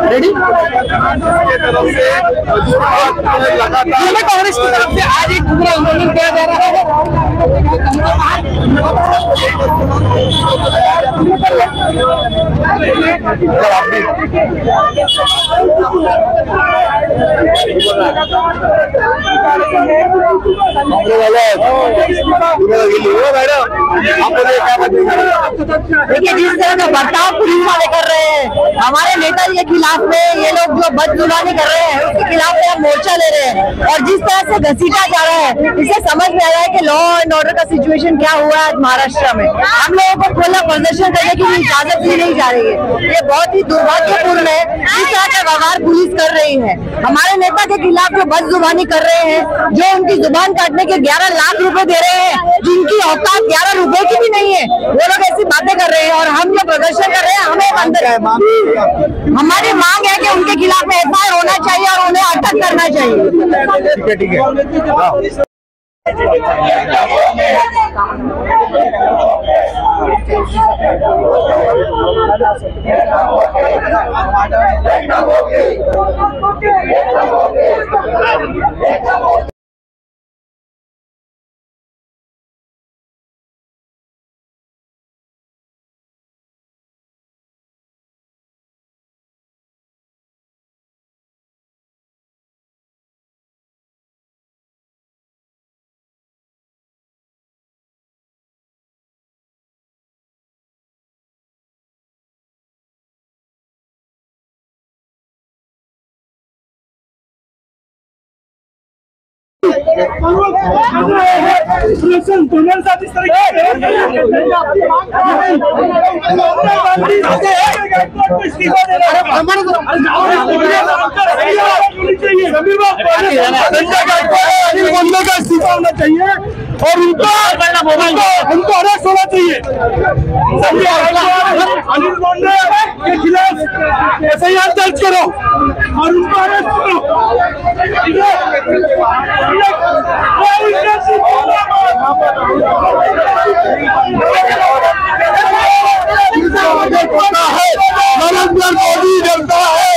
Ready Congress की तरफ से आज एक पूरा आंदोलन किया जा रहा है। देखिए जिस तरह का बर्ताव पुलिस वाले कर रहे हैं हमारे नेताजी के खिलाफ में, ये लोग जो बदजुबानी कर रहे हैं उसके खिलाफ में हम मोर्चा ले रहे हैं। और जिस तरह से घसीटा जा रहा है इससे समझ में आ रहा है कि लॉ एंड ऑर्डर का सिचुएशन क्या हुआ है महाराष्ट्र में। हम लोगों को खुला प्रदर्शन करने की इजाजत दी नहीं जा रही है। ये बहुत ही दुर्भाग्यपूर्ण है इस तरह का व्यवहार पुलिस कर रही है। हमारे नेता के खिलाफ जो बदजुबानी कर रहे हैं, जो उनकी जुबान काटने के 11 लाख रुपए दे रहे हैं, जिनकी औकात 11 रुपए की भी नहीं है, वो लोग ऐसी बातें कर रहे हैं। और हम जो प्रदर्शन कर रहे हैं हमें अंदर हमारी मांग है कि उनके खिलाफ एफआईआर होना चाहिए और उन्हें अटक करना चाहिए। ठीक है इस्तीफा होना चाहिए और उनको अरेस्ट होना चाहिए। अनिल बोंडे के खिलाफ एफआईआर दर्ज करो और उनको अरेस्ट करो। नरेंद्र मोदी जनता है,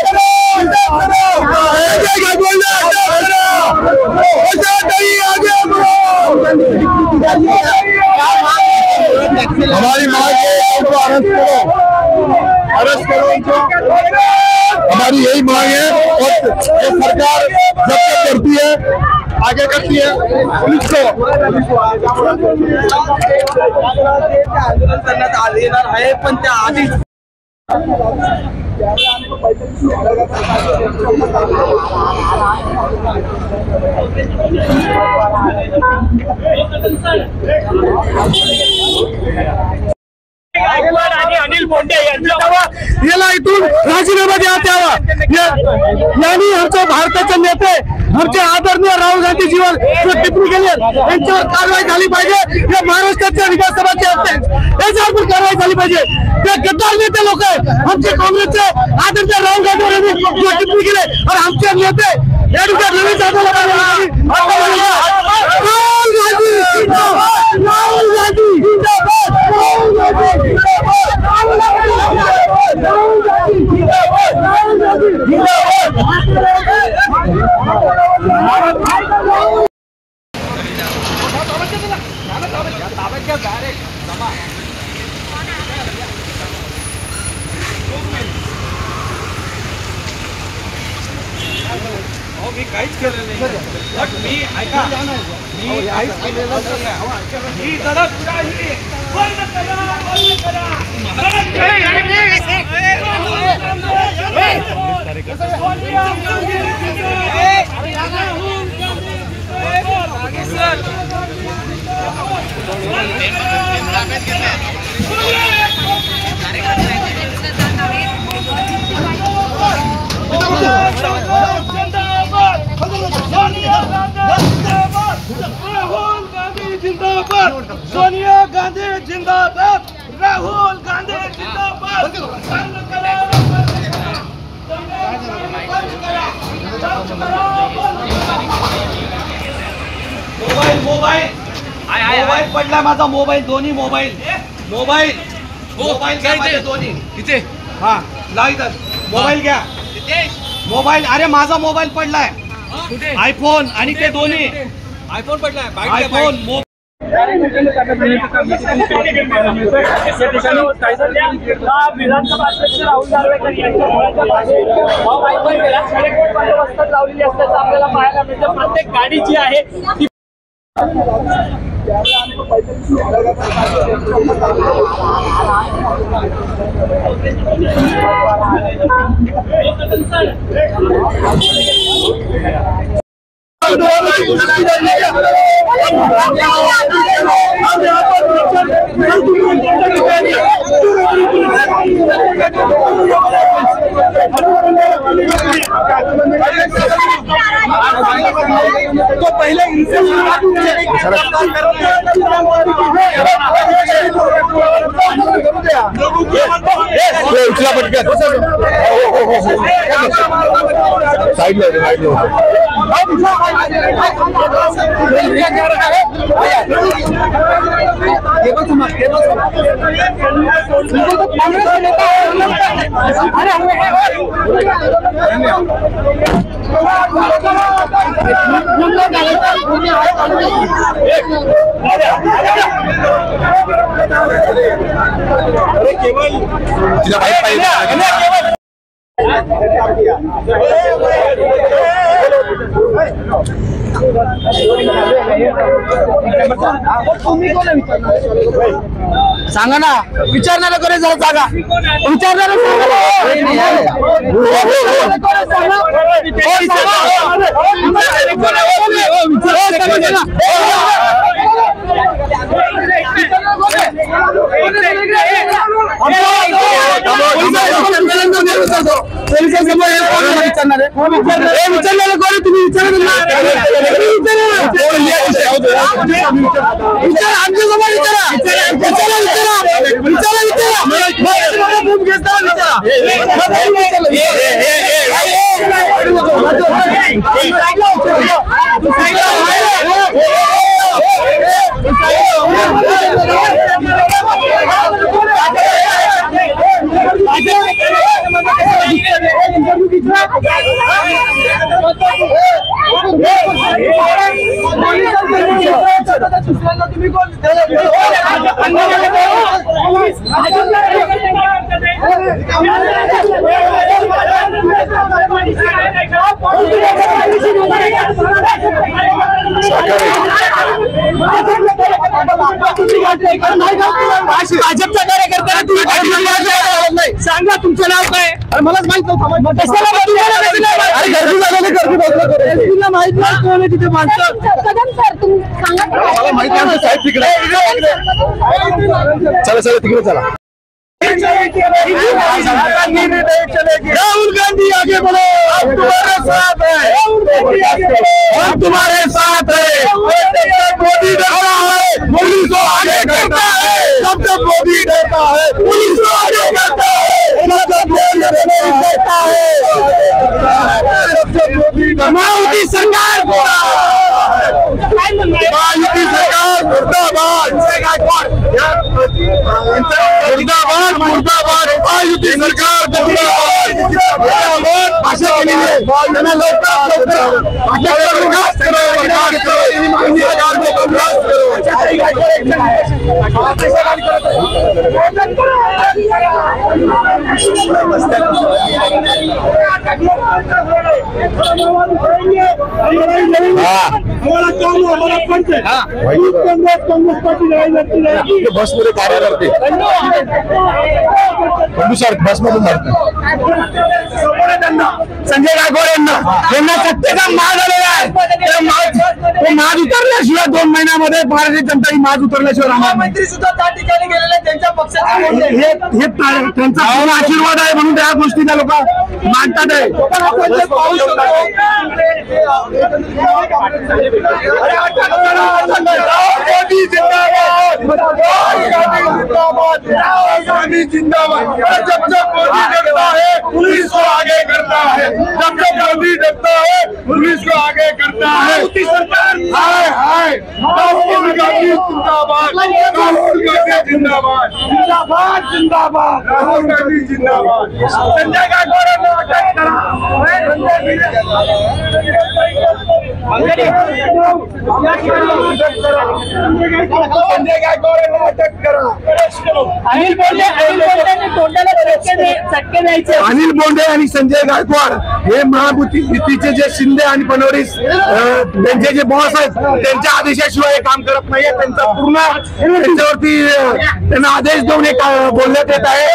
हमारी मांग है उनको अरेस्ट करो उनको। हमारी यही मांग है और सरकार जब तक करती है आगे करती है पुलिस को आंदोलन करण्यात आलेलं आहे, पण त्या आधी अनिल बोंडे याला इथून राजीनामा द्यावा यावा। यांनी आमच्या भारताचे नेते आमचे आदरणीय राहुल गांधीजीवर जो टिप्पणी केली यांच्यावर कारवाई झाली पाहिजे। हे महाराष्ट्राच्या विधानसभाचे अध्यक्ष याच्यावर पण कारवाई झाली पाहिजे। ते गद्दार नेते लोक आमचे काँग्रेसचे आदरणीय राहुल गांधीवर जो टिप्पणी केली और आमचे नेते ॲडव्होकेट रवी जाधवला मी काहीच केलं नाही, पण मी ऐका मी काहीच केलेलं नाही। ही दडपशाही बंद करा, बंद करा। जिंदाबाद जिंदाबाद, राहुल गांधी जिंदाबाद। मोबाईल मोबाईल पडला माझा मोबाईल, दोन्ही मोबाईल घ्या माझे दोन्ही तिथे। हा लाईतच मोबाईल घ्या, मोबाईल। अरे माझा मोबाईल पडलाय, आयफोन आणि ते दोन्ही आयफोन पडलाय, आयफोन विधानसभा अध्यक्ष राहुल गांधी लावलेली असल्याचं आपल्याला पाहायला मिळतं। प्रत्येक गाडी जी आहे ती तो पहले उचला पटकन साइड सांगा ना, विचारणारा करे जरा जागा, विचारणारा भाजपचा कार्यकर्ता सांगा तुमचं नाव काय? मलाच माहित नव्हतं माहित नाही कोण आहे तिथे माणसं। मला माहिती आहे साहेब तिकडे, चला चला तिकडे चला। राहुल गांधी आगे बढ़ो, हम तुम्हारे साथ हैं, हम तुम्हारे साथ हैं। मोदी डरता है, पुलिस को आगे करता है, सबसे मोदी डरता है, पुलिस को आगे करता है, सबसे मोदी डरता है, सबसे मोदी मायावती सरकार मायावती सरकार मुर्दाबाद मुर्दाबाद मुर्दाबाद मायावती सरकार मुर्दाबाद। भाषा केली आहे त्यांना लवकरात लवकर विकास करो, विकास करो, सरकार को बर्दाश्त करो। हमारा काम है, हमारा पंच है। कांग्रेस पार्टी लड़ाई लड़ती रहेगी। बस मध्ये कार्य करते सर, बस मधून जाते संजय गायकवाड यांना सत्तेचा माग आलेला आहे, माग उतरले केल्याशिवाय 2 महिन्यामध्ये भारतीय जनता ही माज उतरल्याशिवाय राहणार नाही. मंत्री सुद्धा त्या ठिकाणी गेलेले त्यांच्या पक्षाचे हे त्यांचा पूर्ण आशीर्वाद आहे म्हणून त्या गोष्टी त्या लोक मानतात आहे. जब जब मोदी डरता है पुलिस को आगे करता है, जब जब मोदी डरता है पुलिस को आगे करता है. हाय हाय राहुल गांधी जिंदाबाद, राहुल गांधी जिंदाबाद, जिंदाबाद जिंदाबाद, राहुल गांधी जिंदाबाद. संजय गायकवाडांना अटक करा. संजय गायकवाडांना अटक करा. अनिल बोंडे तोंडाला चटके द्यायचे. अनिल बोंडे आणि संजय गायकवाड हे महायुतीचे जे शिंदे आणि फडणवीस त्यांचे जे बॉस आहेत त्यांच्या आदेशाशिवाय हे काम करत नाहीये. त्यांचा पूर्ण त्यांच्यावरती त्यांना आदेश देऊन हे बोलण्यात येत आहे.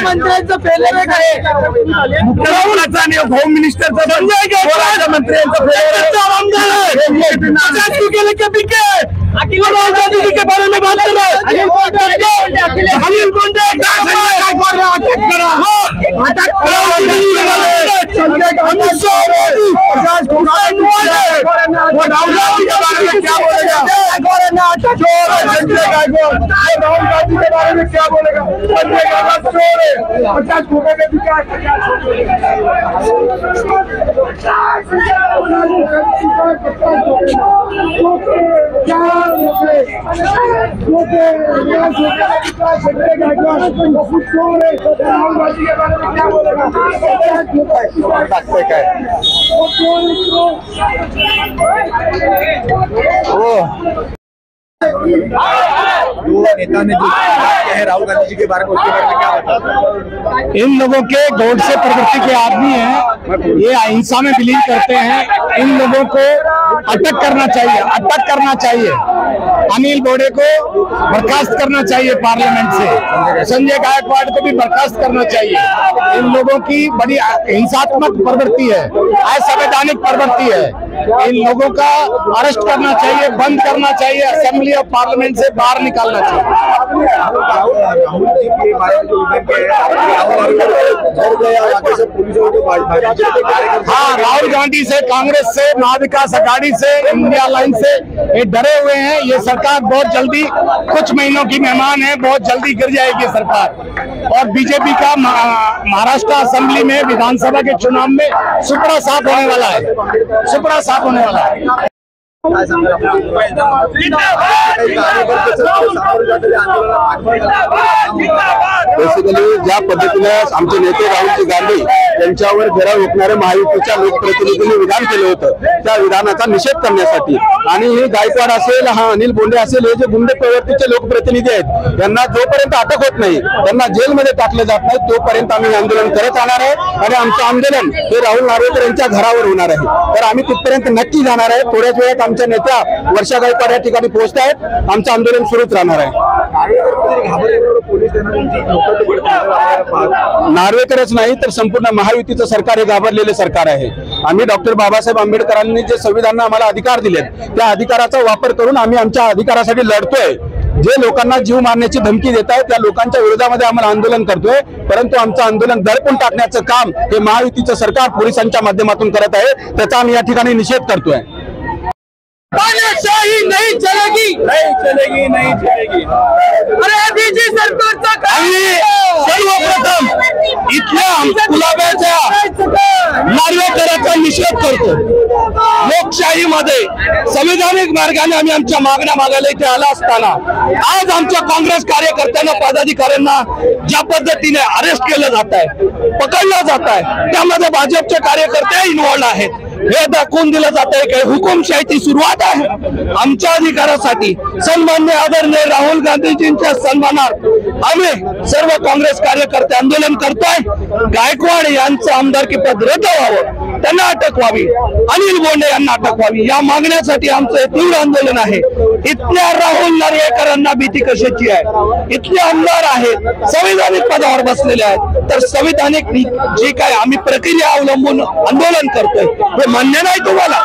मंत्र्यांचं फेलेलं काय मुख्यमंत्र्यांचा आणि होम मिनिस्टरचा संजय गायकवाड मंत्र्यांचा अखिल गांधी जी के बारे में बात कर रहे हैं. अनिल बोंडे अटक करा. राहुल गांधी के बारे में क्या बोलेगा? संजय गायकवाड़ चोर है. 50 खोटे के विकास नेता ने जो है राहुल गांधी जी के बारे में उसके बारे में क्या बताते? इन लोगों के गौड़ से प्रवृत्ति के आदमी हैं, ये अहिंसा में बिलीव करते हैं. इन लोगों को अटक करना चाहिए, अटक करना चाहिए. अनिल बोंडे को बर्खास्त करना चाहिए पार्लियामेंट से. संजय गायकवाड़ को भी बर्खास्त करना चाहिए. इन लोगों की बड़ी हिंसात्मक प्रवृत्ति है, असंवैधानिक प्रवृत्ति है. इन लोगों का अरेस्ट करना चाहिए, बंद करना चाहिए, असेंबली ऑफ पार्लियामेंट से बाहर निकालना चाहिए. राहुल जी के बारे में जो हाँ, राहुल गांधी से, कांग्रेस से, महाविकास अघाड़ी से, इंडिया लाइन से ये डरे हुए हैं. ये सरकार बहुत जल्दी, कुछ महीनों की मेहमान है, बहुत जल्दी गिर जाएगी सरकार. और बीजेपी का महाराष्ट्र असेंबली में विधानसभा के चुनाव में सुपड़ा साफ होने वाला है, सुपड़ा साफ होने वाला है. बेसिकली ज्या पद्धतीने आमचे नेते राहुलजी गांधी यांच्यावर घेराव रोखणारे महायुतीच्या लोकप्रतिनिधींनी विधान केलं होतं, त्या विधानाचा निषेध करण्यासाठी. आणि हे गायकवाड असेल, हा अनिल बोंडे असेल, हे जे गुंडे प्रवृत्तीचे लोकप्रतिनिधी आहेत यांना जोपर्यंत अटक होत नाही, त्यांना जेलमध्ये टाकले जात नाही, तोपर्यंत आम्ही आंदोलन करत राहणार आहे. आणि आमचं आंदोलन हे राहुल नार्वेकर यांच्या घरावर होणार आहे. तर आम्ही तिथपर्यंत नक्की जाणार आहे. थोड्याच वेळात आमच्या नेत्या वर्षा गायकवाड या ठिकाणी पोहोचत आहेत. आमचं आंदोलन सुरूच राहणार आहे. नार्वेकरच नाही तर संपूर्ण महायुतीचं सरकार हे घाबरलेले सरकार आहे. आम्ही डॉक्टर बाबासाहेब आंबेडकरांनी जे संविधानाने आम्हाला अधिकार दिलेत, त्या अधिकाराचा वापर करून आम्ही आमच्या अधिकारासाठी लढतोय. जे लोकांना जीव मारण्याची धमकी देत आहेत त्या लोकांच्या विरोधामध्ये आम्हाला आंदोलन करतोय. परंतु आमचं आंदोलन दडपून टाकण्याचं काम हे महायुतीचं सरकार पोलिसांच्या माध्यमातून करत आहे. त्याचा आम्ही या ठिकाणी निषेध करतोय. तानाशाही नहीं चलेगी, नहीं चलेगी, नहीं चलेगी. अरे बीजेपी सरकारचा सर्वप्रथम इथल्या गुलाबाच्या नार्वेकरांचा निषेध करतो. लोकशाहीमध्ये संविधानिक मार्गाने आम्ही आमच्या मागण्या मागायला इथे आला असताना आज आमच्या काँग्रेस कार्यकर्त्यांना, पदाधिकाऱ्यांना ज्या पद्धतीने अरेस्ट केलं जात आहे, पकडलं जात आहे, त्यामध्ये भाजपचे कार्यकर्ते इन्व्हॉल्ड आहेत. हे दाखवून दिलं जात आहे की हुकुमशाहीची सुरुवात आहे. आमच्या अधिकारासाठी सन्माननीय आदरणीय राहुल गांधीजींच्या सन्मानार्थ आम्ही सर्व काँग्रेस कार्यकर्ते आंदोलन करतोय. गायकवाड यांचं आमदारकी पद रद्द व्हावं त्यांना अटक व्हावी, अनिल बोंडे यांना अटक व्हावी, या मागण्यासाठी आमचं हे तीव्र आंदोलन आहे. इथल्या राहुल नार्वेकरांना भीती कशाची आहे? इथले आमदार आहेत, संविधानिक पदावर बसलेले आहेत, तर संविधानिक जी काय आम्ही प्रक्रिया अवलंबून आंदोलन करतोय हे मान्य नाही तुम्हाला?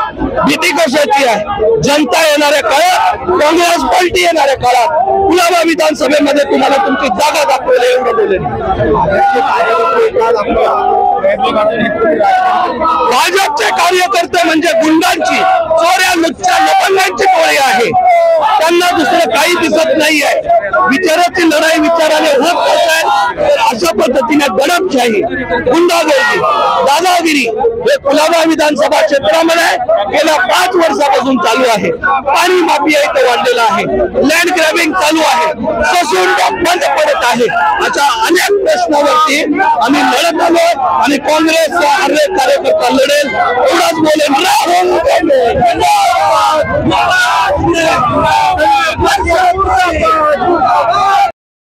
भीती कशाची आहे? जनता येणाऱ्या काळात, काँग्रेस पार्टी येणाऱ्या काळात कुलाबा विधानसभेमध्ये तुम्हाला तुमची जागा दाखवली, एवढं बोलेल. भाजपचे कार्यकर्ते म्हणजे गुंडांची, चोऱ्या लुच्च्या लपंगांची टोळी आहे. त्यांना दुसरं काही दिसत नाहीये. विचाराची लढाई विचाराने होत नसेल तर अशा पद्धतीने दडपशाही, गुंडागर्दी, दादागिरी हे कुलाबा विधानसभा क्षेत्रामध्ये गेल्या 5 वर्षापासून चालू आहे. पाणी माफिया इथं वाढलेला आहे, लँड ग्रॅबिंग चालू आहे, ससून बंद पडत आहे. अशा अनेक प्रश्नावरती आम्ही लढत आलो आणि काँग्रेसचा हर कार्यकर्ता लढेल, एवढाच बोलेल. राहुल गांधी